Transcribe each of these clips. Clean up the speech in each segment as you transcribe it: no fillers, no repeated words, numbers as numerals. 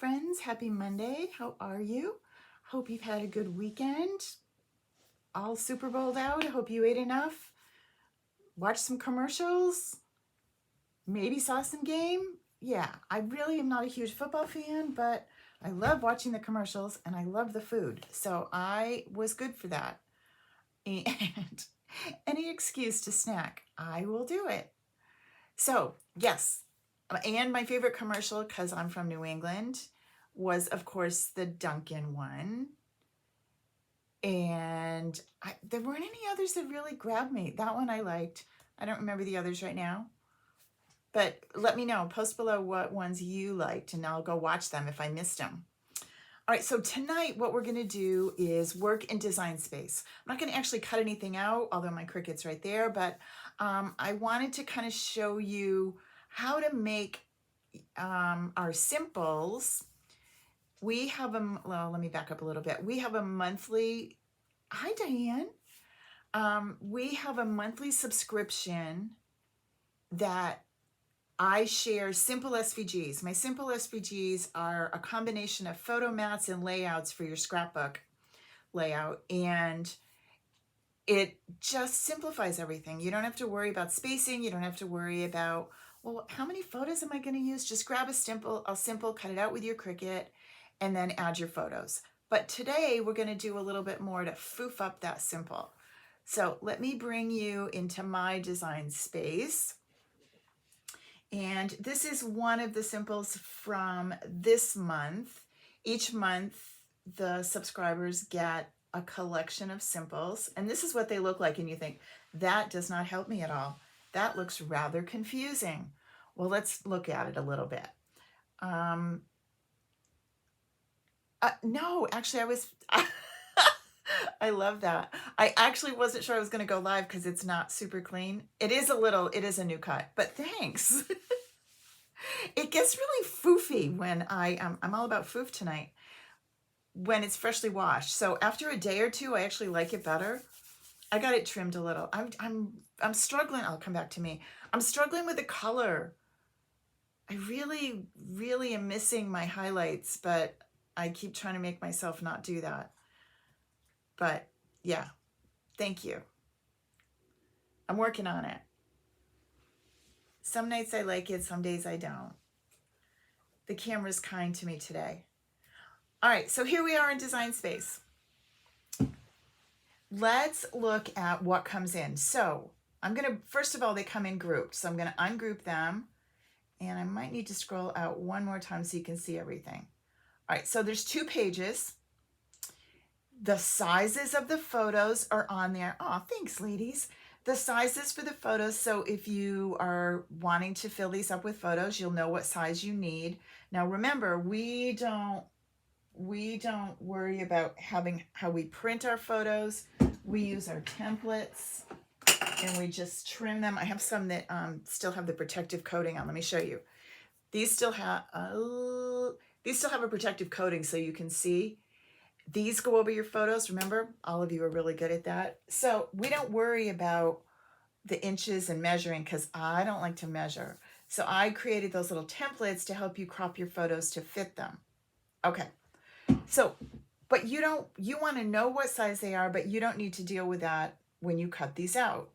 friends, happy Monday. How are you? Hope you've had a good weekend. All Super Bowled out. I hope you ate enough. Watched some commercials. Maybe saw some game. Yeah, I really am not a huge football fan, but I love watching the commercials and I love the food. So I was good for that. And any excuse to snack, I will do it. So, yes, and my favorite commercial, because I'm from New England, was, of course, the Dunkin' one. And there weren't any others that really grabbed me. That one I liked. I don't remember the others right now. But let me know. Post below what ones you liked, and I'll go watch them if I missed them. All right, so tonight what we're going to do is work in Design Space. I'm not going to actually cut anything out, although my Cricut's right there, but I wanted to kind of show you how to make our simples. We have a, well, let me back up a little bit. We have a monthly, hi Diane. We have a monthly subscription that I share Simple SVGs. My Simple SVGs are a combination of photo mats and layouts for your scrapbook layout, and it just simplifies everything. You don't have to worry about spacing. You don't have to worry about, well, how many photos am I going to use? Just grab a simple, cut it out with your Cricut, and then add your photos. But today we're going to do a little bit more to foof up that simple. So let me bring you into my design space. And this is one of the simples from this month. Each month, the subscribers get a collection of simples. And this is what they look like. And you think, that does not help me at all. That looks rather confusing. Well, let's look at it a little bit. No, actually, I was... I love that. I actually wasn't sure I was going to go live because it's not super clean. It is a new cut, but thanks. It gets really foofy when I'm all about foof tonight, when it's freshly washed. So after a day or two, I actually like it better. I got it trimmed a little. I'm struggling. I'll come back to me. I'm struggling with the color. I really am missing my highlights, but I keep trying to make myself not do that. But yeah, thank you. I'm working on it. Some nights I like it, some days I don't. The camera's kind to me today. All right, so here we are in Design Space. Let's look at what comes in. So I'm going to, first of all, they come in grouped. So I'm going to ungroup them. And I might need to scroll out one more time so you can see everything. All right, so there's 2 pages. The sizes of the photos are on there. Oh, thanks, ladies. The sizes for the photos. So if you are wanting to fill these up with photos, you'll know what size you need. Now, remember, we don't worry about how we print our photos. We use our templates and we just trim them. I have some that still have the protective coating on. Let me show you. These still have a protective coating so you can see. These go over your photos. Remember, all of you are really good at that. So we don't worry about the inches and measuring because I don't like to measure. So I created those little templates to help you crop your photos to fit them. Okay. So, but you want to know what size they are, but you don't need to deal with that when you cut these out.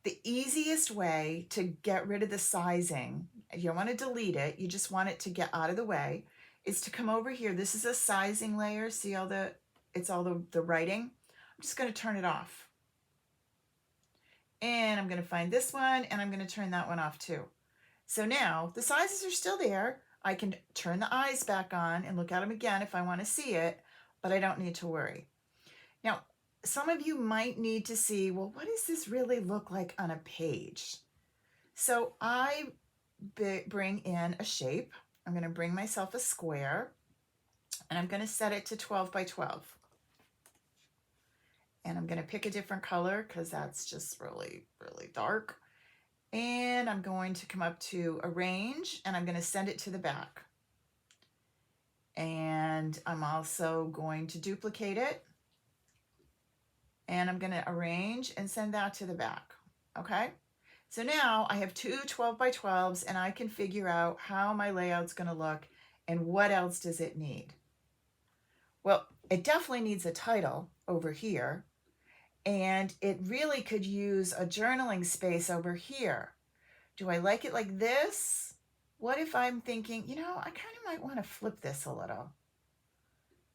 The easiest way to get rid of the sizing, you don't want to delete it, you just want it to get out of the way, is to come over here. This is a sizing layer. See all the writing? I'm just going to turn it off. And I'm going to find this one and I'm going to turn that one off too. So now the sizes are still there. I can turn the eyes back on and look at them again if I want to see it, but I don't need to worry. Now, some of you might need to see, well, what does this really look like on a page? So I bring in a shape. I'm going to bring myself a square and I'm going to set it to 12 by 12. And I'm going to pick a different color because that's just really dark. And I'm going to come up to arrange and I'm going to send it to the back. And I'm also going to duplicate it. And I'm going to arrange and send that to the back. Okay. So now I have 2 12 by 12s and I can figure out how my layout's going to look And what else does it need? Well, it definitely needs a title over here, and it really could use a journaling space over here. Do I like it like this? What if I'm thinking, you know, I kind of might want to flip this a little.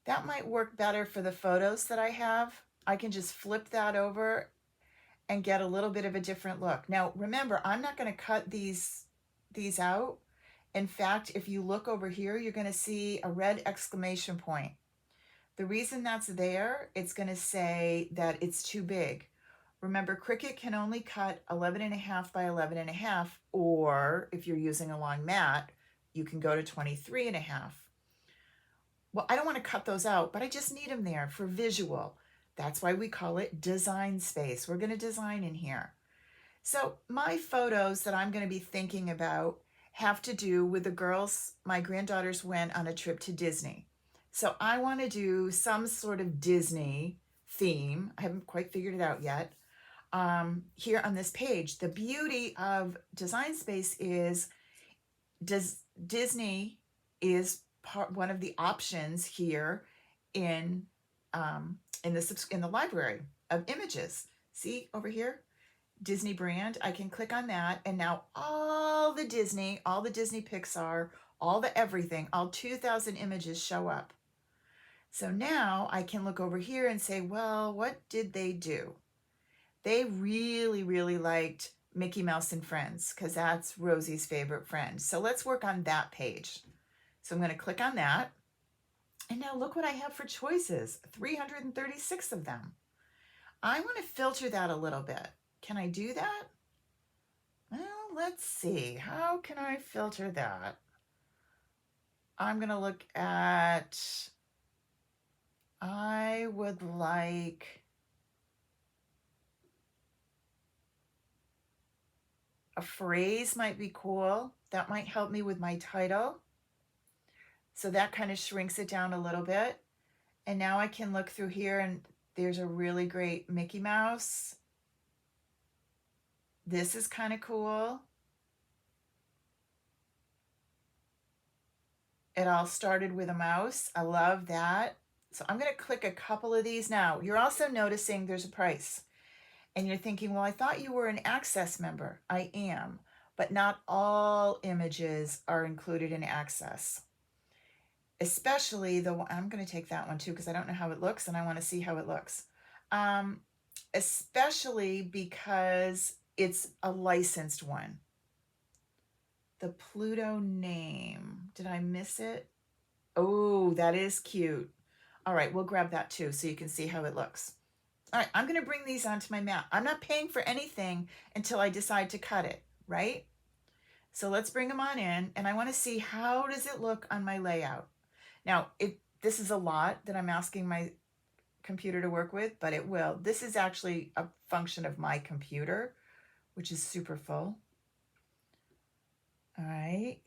That might work better for the photos that I have. I can just flip that over and get a little bit of a different look. Now, remember, I'm not going to cut these out. In fact, if you look over here, you're going to see a red exclamation point. The reason that's there, it's going to say that it's too big. Remember, Cricut can only cut 11.5 by 11.5, or if you're using a long mat, you can go to 23.5. Well, I don't want to cut those out, but I just need them there for visual. That's why we call it design space. We're going to design in here. So my photos that I'm going to be thinking about have to do with the girls. My granddaughters went on a trip to Disney. So I want to do some sort of Disney theme. I haven't quite figured it out yet. Here on this page, the beauty of Design Space is Disney is one of the options here in the library of images. See over here, Disney brand. I can click on that, and now all the Disney Pixar, all the everything, all 2,000 images show up. So now I can look over here and say, well, what did they do? They really, really liked Mickey Mouse and Friends, because that's Rosie's favorite friend. So let's work on that page. So I'm going to click on that. And now look what I have for choices, 336 of them. I want to filter that a little bit. Can I do that? Well, let's see. How can I filter that? I'm going to look at, I would like a phrase might be cool. That might help me with my title. So that kind of shrinks it down a little bit. And now I can look through here, and there's a really great Mickey Mouse. This is kind of cool. It all started with a mouse. I love that. So I'm going to click a couple of these now. You're also noticing there's a price. And you're thinking, well, I thought you were an Access member. I am, but not all images are included in Access. Especially the one, I'm going to take that one too, because I don't know how it looks and I want to see how it looks. Especially because it's a licensed one. The Pluto name, did I miss it? Oh, that is cute. All right, we'll grab that too so you can see how it looks. All right, I'm going to bring these onto my mat. I'm not paying for anything until I decide to cut it, right? So let's bring them on in, and I want to see how does it look on my layout. Now, this is a lot that I'm asking my computer to work with, but it will. This is actually a function of my computer, which is super full. All right,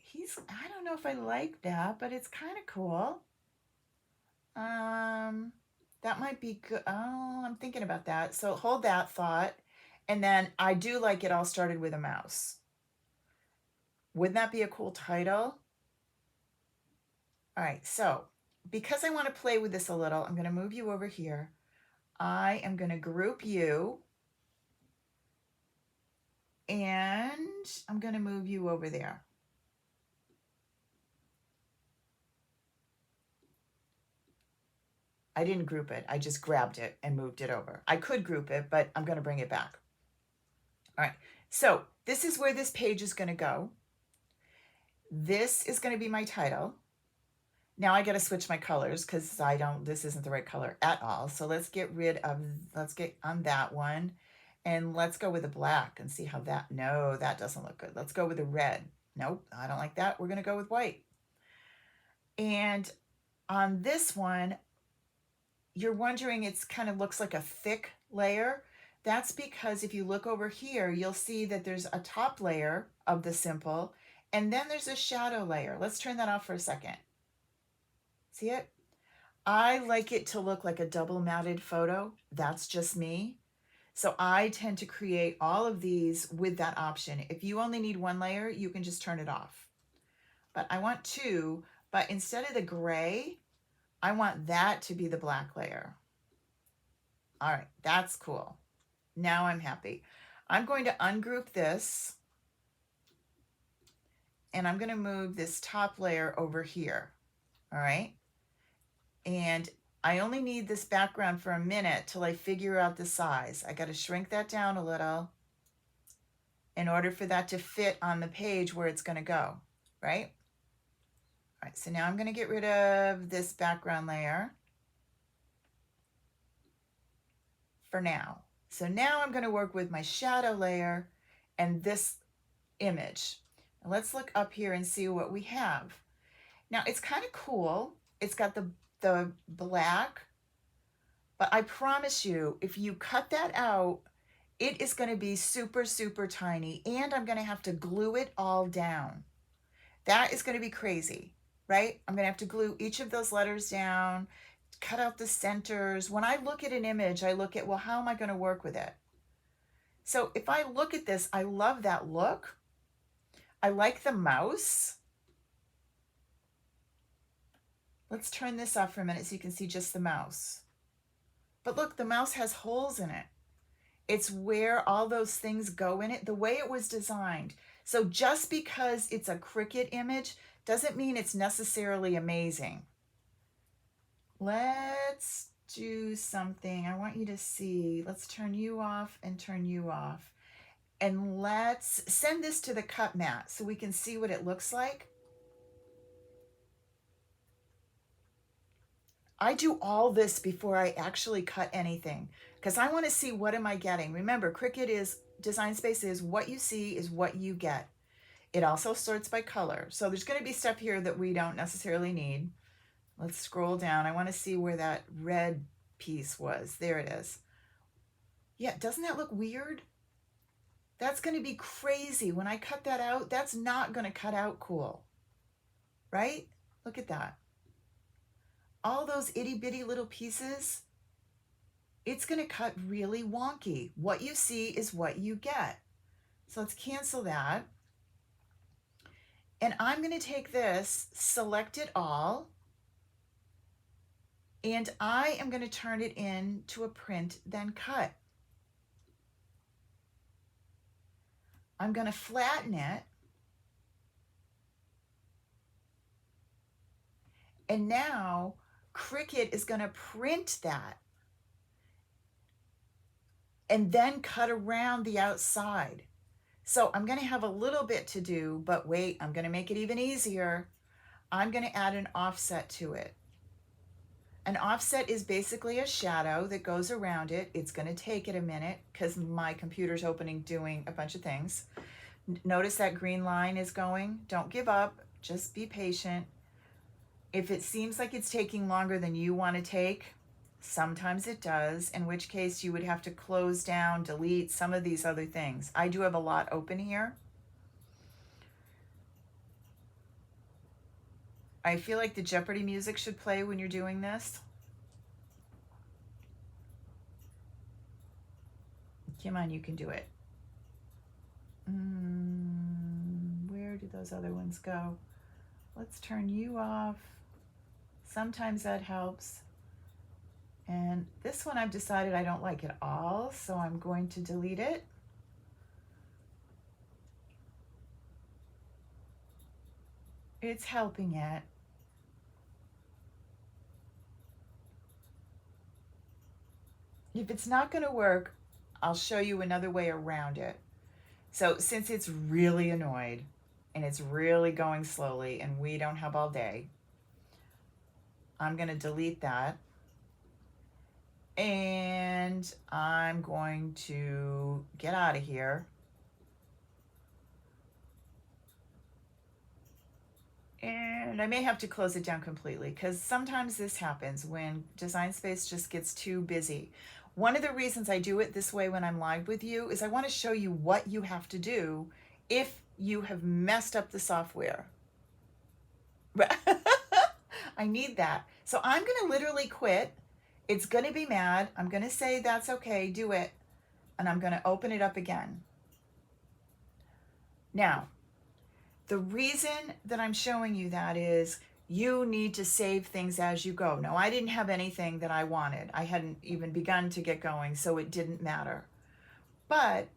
I don't know if I like that, but it's kind of cool. That might be good. Oh, I'm thinking about that. So hold that thought. And then I do like it all started with a mouse. Wouldn't that be a cool title? All right, so because I want to play with this a little, I'm going to move you over here. I am going to group you. And I'm going to move you over there. I didn't group it. I just grabbed it and moved it over. I could group it, but I'm going to bring it back. All right. So this is where this page is going to go. This is going to be my title. Now I got to switch my colors because this isn't the right color at all. So let's get on that one. And let's go with the black and see how no, that doesn't look good. Let's go with the red. Nope, I don't like that. We're going to go with white. And on this one, you're wondering, it kind of looks like a thick layer. That's because if you look over here, you'll see that there's a top layer of the Simple, and then there's a shadow layer. Let's turn that off for a second. See it? I like it to look like a double matted photo. That's just me. So I tend to create all of these with that option. If you only need one layer, you can just turn it off. But I want two. But instead of the gray, I want that to be the black layer. All right, that's cool. Now I'm happy. I'm going to ungroup this, and I'm going to move this top layer over here. All right. And I only need this background for a minute till I figure out the size. I got to shrink that down a little in order for that to fit on the page where it's going to go, right? All right, so now I'm going to get rid of this background layer for now. So now I'm going to work with my shadow layer and this image. Now let's look up here and see what we have. Now it's kind of cool. It's got the black, but I promise you, if you cut that out, it is going to be super, super tiny, and I'm going to have to glue it all down. That is going to be crazy, right? I'm going to have to glue each of those letters down, cut out the centers. When I look at an image, I look at, well, how am I going to work with it? So if I look at this, I love that look. I like the mouse. Let's turn this off for a minute so you can see just the mouse. But look, the mouse has holes in it. It's where all those things go in it, the way it was designed. So just because it's a Cricut image doesn't mean it's necessarily amazing. Let's do something. I want you to see. Let's turn you off and turn you off. And let's send this to the cut mat so we can see what it looks like. I do all this before I actually cut anything because I want to see what am I getting. Remember, Cricut Design Space is what you see is what you get. It also sorts by color. So there's going to be stuff here that we don't necessarily need. Let's scroll down. I want to see where that red piece was. There it is. Yeah, doesn't that look weird? That's going to be crazy. When I cut that out, that's not going to cut out cool, right? Look at that. All those itty bitty little pieces, it's going to cut really wonky. What you see is what you get. So let's cancel that. And I'm going to take this, select it all, and I am going to turn it into a print, then cut. I'm going to flatten it. And now Cricut is going to print that and then cut around the outside. So I'm going to have a little bit to do, but wait, I'm going to make it even easier. I'm going to add an offset to it. An offset is basically a shadow that goes around it. It's going to take it a minute because my computer's doing a bunch of things. Notice that green line is going. Don't give up. Just be patient. If it seems like it's taking longer than you want to take, sometimes it does, in which case you would have to close down, delete some of these other things. I do have a lot open here. I feel like the Jeopardy music should play when you're doing this. Come on, you can do it. Where do those other ones go? Let's turn you off. Sometimes that helps. And this one I've decided I don't like at all, so I'm going to delete it. It's helping it. If it's not going to work, I'll show you another way around it. So since it's really annoyed and it's really going slowly and we don't have all day, I'm going to delete that. And I'm going to get out of here. And I may have to close it down completely because sometimes this happens when Design Space just gets too busy. One of the reasons I do it this way when I'm live with you is I want to show you what you have to do if you have messed up the software. I need that. So I'm going to literally quit. It's going to be mad. I'm going to say, that's okay, do it. And I'm going to open it up again. Now, the reason that I'm showing you that is You need to save things as you go. Now, I didn't have anything that I wanted. I hadn't even begun to get going, so it didn't matter. But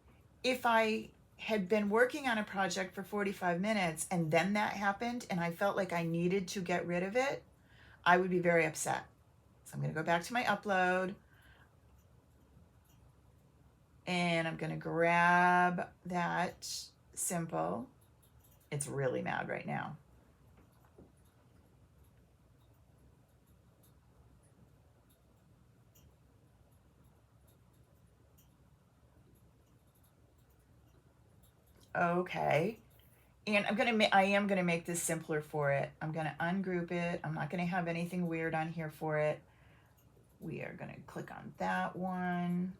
if I had been working on a project for 45 minutes and then that happened and I felt like I needed to get rid of it, I would be very upset. So I'm going to go back to my upload and I'm going to grab that simple. It's really mad right now. Okay. And I am gonna make this simpler for it. I'm gonna ungroup it. I'm not gonna have anything weird on here for it. We are gonna click on that one,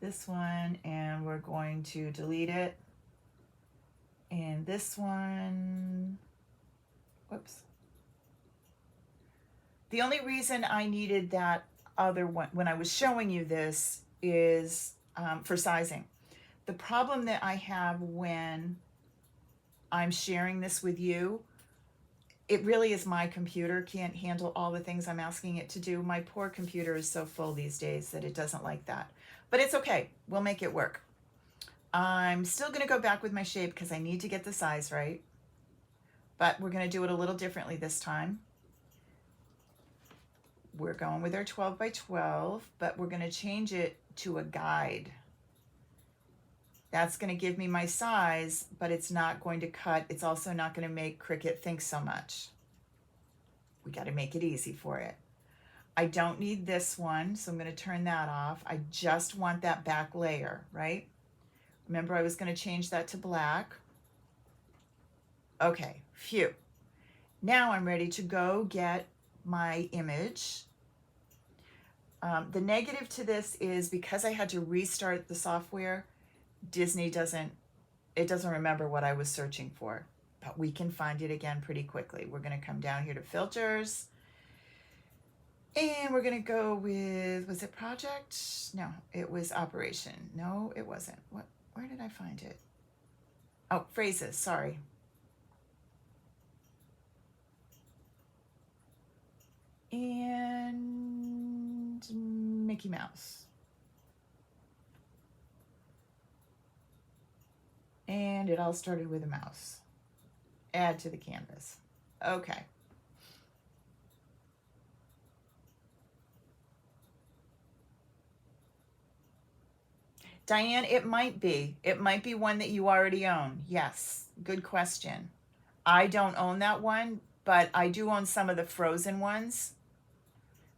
this one, and we're going to delete it. And this one, whoops. The only reason I needed that other one when I was showing you this is for sizing. The problem that I have when I'm sharing this with you, it really is my computer can't handle all the things I'm asking it to do. My poor computer is so full these days that it doesn't like that. But it's okay. We'll make it work. I'm still going to go back with my shape because I need to get the size right. But we're going to do it a little differently this time. We're going with our 12 by 12, but we're going to change it to a guide. That's going to give me my size, but it's not going to cut. It's also not going to make Cricut think so much. We got to make it easy for it. I don't need this one, so I'm going to turn that off. I just want that back layer, right? Remember, I was going to change that to black. Okay, phew. Now I'm ready to go get my image. The negative to this is because I had to restart the software, Disney doesn't remember what I was searching for, but we can find it again pretty quickly. We're going to come down here to filters and we're going to go with, was it project? No, it was operation. No, it wasn't. Where did I find it? Oh, phrases, sorry. And Mickey Mouse. And it all started with a mouse. Add to the canvas. Okay. Diane, it might be. It might be one that you already own. Yes, good question. I don't own that one, but I do own some of the frozen ones.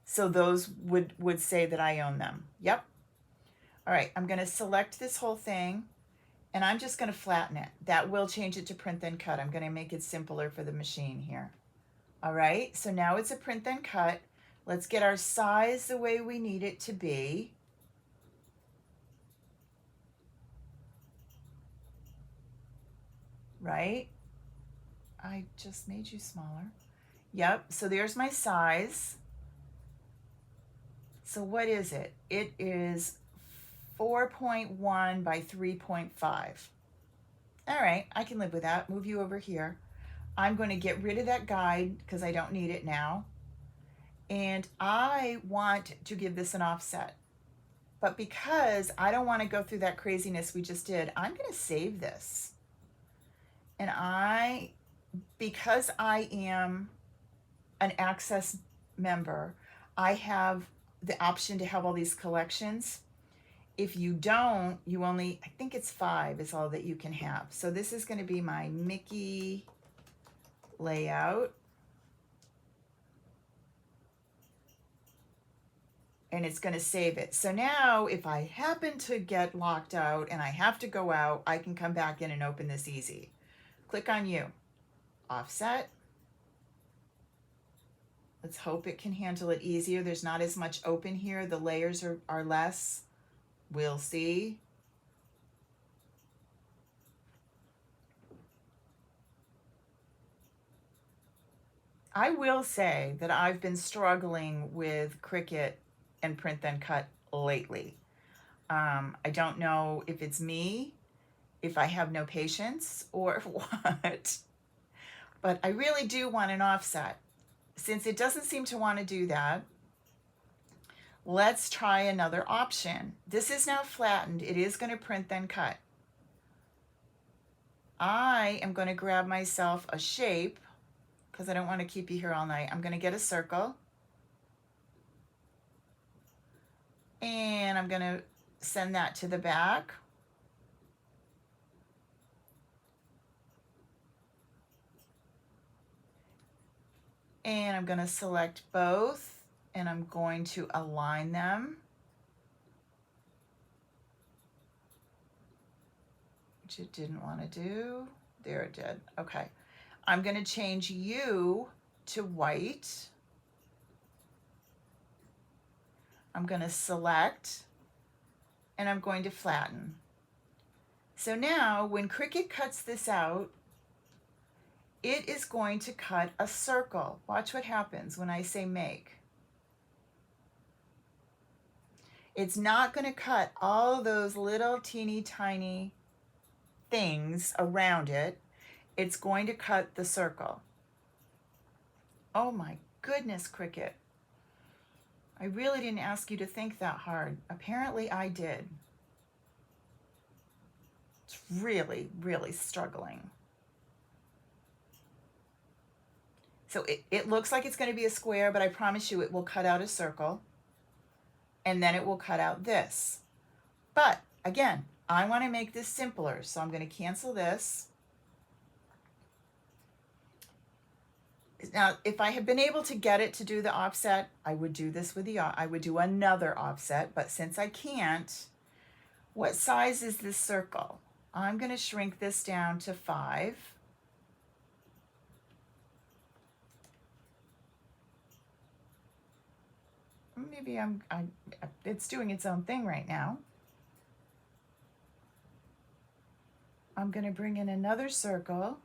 So those would say that I own them. Yep. All right, I'm going to select this whole thing and I'm just going to flatten it. That will change it to print then cut. I'm going to make it simpler for the machine here. All right, so now it's a print then cut. Let's get our size the way we need it to be. Right? I just made you smaller. Yep, so there's my size. So what is it? It is 4.1 by 3.5. All right, I can live with that. Move you over here. I'm going to get rid of that guide because I don't need it now. And I want to give this an offset. But because I don't want to go through that craziness we just did, I'm going to save this. And because I am an Access member, I have the option to have all these collections. If you don't, you only, I think it's 5 is all that you can have. So this is going to be my Mickey layout. And it's going to save it. So now if I happen to get locked out and I have to go out, I can come back in and open this easy. Click on you. Offset. Let's hope it can handle it easier. There's not as much open here. The layers are less. We'll see. I will say that I've been struggling with Cricut and print then cut lately. I don't know if it's me if I have no patience or what. But I really do want an offset. Since it doesn't seem to want to do that, let's try another option. This is now flattened. It is going to print then cut. I am going to grab myself a shape because I don't want to keep you here all night. I'm going to get a circle. And I'm going to send that to the back. And I'm going to select both and I'm going to align them. Which it didn't want to do. There it did. Okay. I'm going to change you to white. I'm going to select and I'm going to flatten. So now when Cricut cuts this out, it is going to cut a circle. Watch what happens when I say make. It's not going to cut all those little teeny tiny things around it. It's going to cut the circle. Oh my goodness, Cricut. I really didn't ask you to think that hard. Apparently I did. It's really, really struggling. So it looks like it's going to be a square, but I promise you it will cut out a circle. And then it will cut out this. But again, I want to make this simpler. So I'm going to cancel this. Now, if I had been able to get it to do the offset, I would do this with I would do another offset, but since I can't, what size is this circle? I'm going to shrink this down to 5. Maybe it's doing its own thing right now. I'm going to bring in another circle.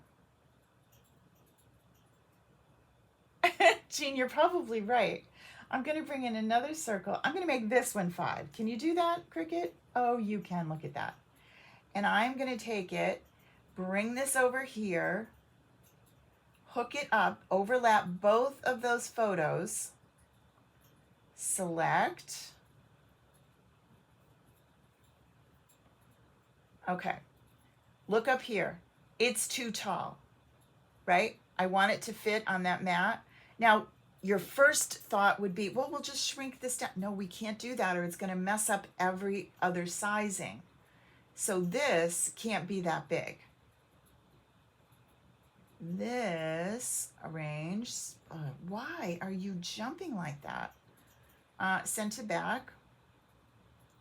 Jean, you're probably right. I'm going to bring in another circle. I'm going to make this one 5. Can you do that, Cricut? Oh, you can. Look at that. And I'm going to take it, bring this over here, hook it up, overlap both of those photos, select. Okay. Look up here. It's too tall, right? I want it to fit on that mat. Now, your first thought would be, well, we'll just shrink this down. No, we can't do that or it's going to mess up every other sizing. So this can't be that big. This, arrange. Why are you jumping like that? Send to back.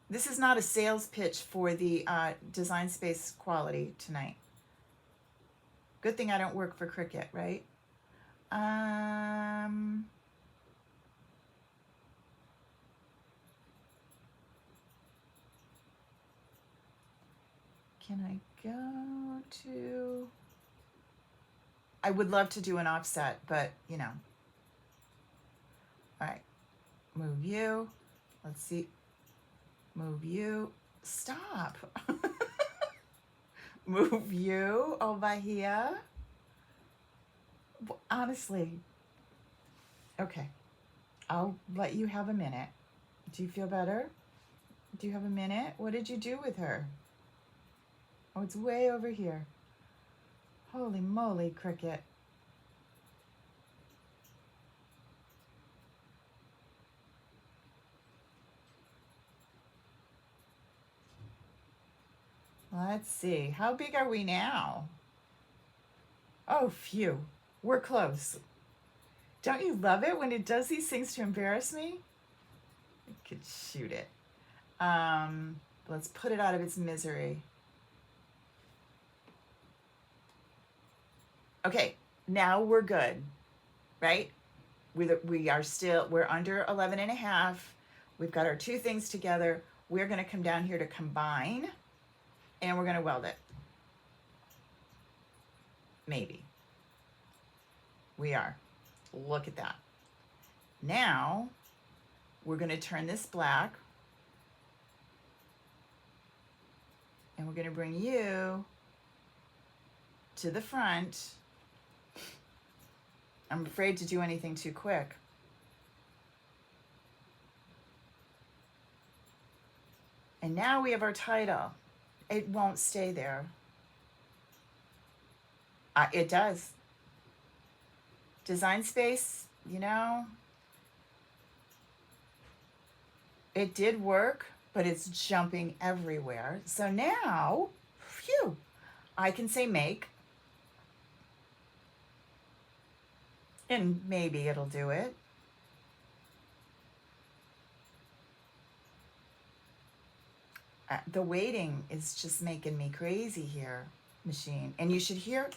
This is not a sales pitch for the Design Space quality tonight. Good thing I don't work for Cricut, right? Can I go to... I would love to do an offset, but you know. All right, move you. Let's see. Move you. Stop. Move you over here. Honestly. Okay. I'll let you have a minute. Do you feel better? Do you have a minute? What did you do with her? Oh, it's way over here. Holy moly, Cricut. Let's see. How big are we now? Oh, phew. We're close. Don't you love it when it does these things to embarrass me? I could shoot it. Let's put it out of its misery. Okay, now we're good, right? We're under 11 and a half. We've got our two things together. We're going to come down here to combine and we're going to weld it. Maybe. We are. Look at that. Now we're going to turn this black And we're going to bring you to the front. I'm afraid to do anything too quick. And now we have our title. It won't stay there. It does. Design Space, you know, it did work, but it's jumping everywhere. So now, phew, I can say make. And maybe it'll do it. The waiting is just making me crazy here, machine. And you should hear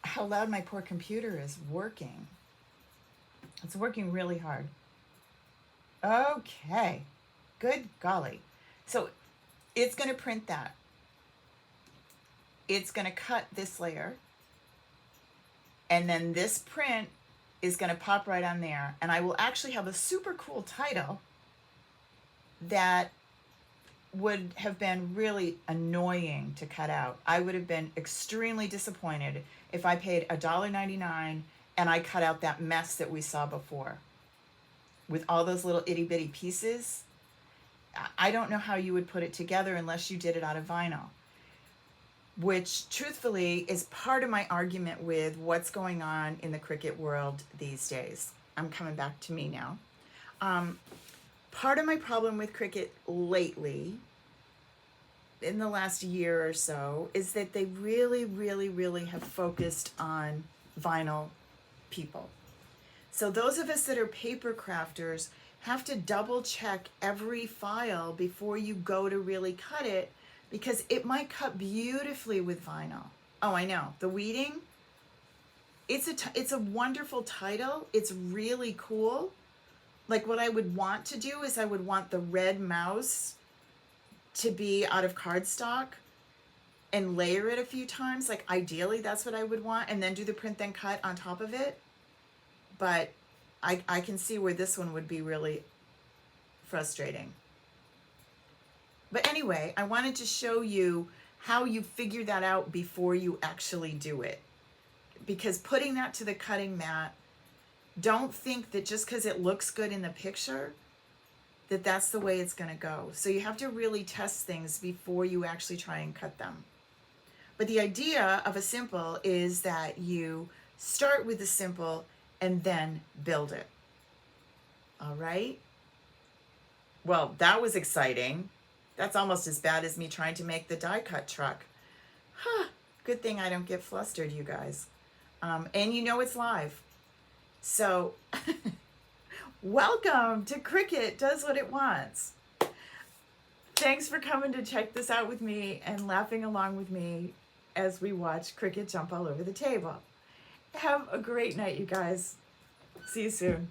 how loud my poor computer is working. It's working really hard. Okay, good golly. So it's going to print that. It's going to cut this layer. And then this print is going to pop right on there. And I will actually have a super cool title that would have been really annoying to cut out. I would have been extremely disappointed if I paid $1.99 and I cut out that mess that we saw before with all those little itty bitty pieces. I don't know how you would put it together unless you did it out of vinyl, which truthfully is part of my argument with what's going on in the Cricut world these days. I'm coming back to me now. Part of my problem with Cricut lately, in the last year or so, is that they really, really, really have focused on vinyl people. So those of us that are paper crafters have to double check every file before you go to really cut it, because it might cut beautifully with vinyl. Oh, I know. The weeding, it's a wonderful title. It's really cool. Like what I would want to do is I would want the red mouse to be out of cardstock and layer it a few times. Like ideally that's what I would want, and then do the print then cut on top of it. But I can see where this one would be really frustrating. But anyway, I wanted to show you how you figure that out before you actually do it. Because putting that to the cutting mat, don't think that just because it looks good in the picture, that that's the way it's going to go. So you have to really test things before you actually try and cut them. But the idea of a simple is that you start with the simple and then build it. All right? Well, that was exciting. That's almost as bad as me trying to make the die cut truck. Huh, good thing I don't get flustered, you guys. And you know it's live. So, welcome to Cricut Does What It Wants. Thanks for coming to check this out with me and laughing along with me as we watch Cricut jump all over the table. Have a great night, you guys. See you soon.